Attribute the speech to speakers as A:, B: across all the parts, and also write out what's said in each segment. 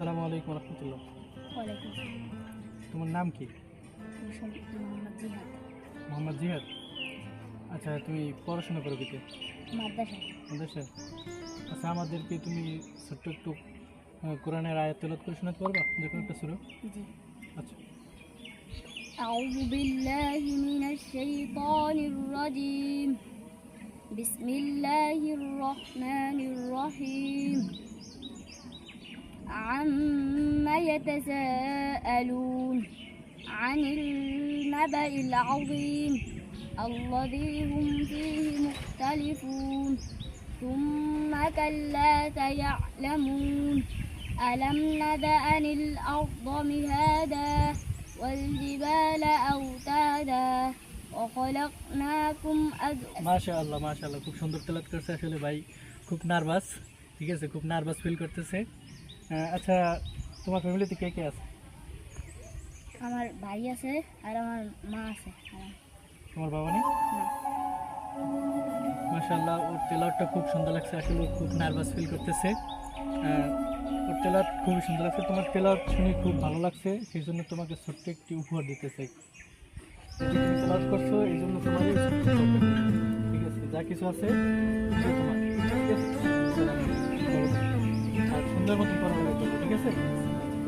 A: আসসালামু আলাইকুম রহমতুল্লাহ।
B: ওয়ালাইকুম আসসালাম।
A: তোমার নাম কি?
B: মোহাম্মদ জিহাদ।
A: মোহাম্মদ জিহাদ। আচ্ছা, তুমি পড়াশোনা করো কিতে?
B: মাদ্রাসা।
A: মাদ্রাসায়। আচ্ছা, আমাদেরকে তুমি ছোট্ট একটু কোরআনের আয়াত তেলাওয়াত করে শোনাতে পারবা, যে কোনো একটা সূরা?
B: জি।
A: আচ্ছা।
B: أعوذ بالله من الشيطان الرجيم. بسم الله الرحمن الرحيم. عما يتساءلون عن النبأ العظيم الذي هم فيه مختلفون ثم كلا سيعلمون ألم نجعل الأرض مهادا والجبال أوتادا وخلقناكم أزواجا।
A: মাশাআল্লাহ মাশাআল্লাহ, খুব সুন্দর তেলাওয়াত করছে। আসলে ভাই খুব নার্ভাস, ঠিক আছে, খুব নার্ভাস ফিল করতেছে। আচ্ছা, তোমার ফ্যামিলিতে কে কে আছে?
B: আমার ভাই আছে আর আমার মা আছে।
A: তোমার বাবা নেই?
B: না।
A: মাশাআল্লাহ, ওর তেলাওয়াতটা খুব সুন্দর লাগছে। আসলে ও খুব নার্ভাস ফিল করতেছে। ওর তেলাওয়াত খুবই সুন্দর লাগছে। তোমার তেলাওয়াত শুনে খুব ভালো লাগছে, সেই জন্য তোমাকে ছোট্ট একটি উপহার দিতে চাই। তুমি তেলাওয়াত করছো, এই জন্য তোমার এই ছোট্ট উপহারটা দিলাম। ঠিক আছে, যা কিছু আছে সেটা তোমার। ঠিক আছে? আর সুন্দর মতন পড়াশোনা করবে, ঠিক আছে?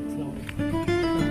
A: আসসালামু আলাইকুম।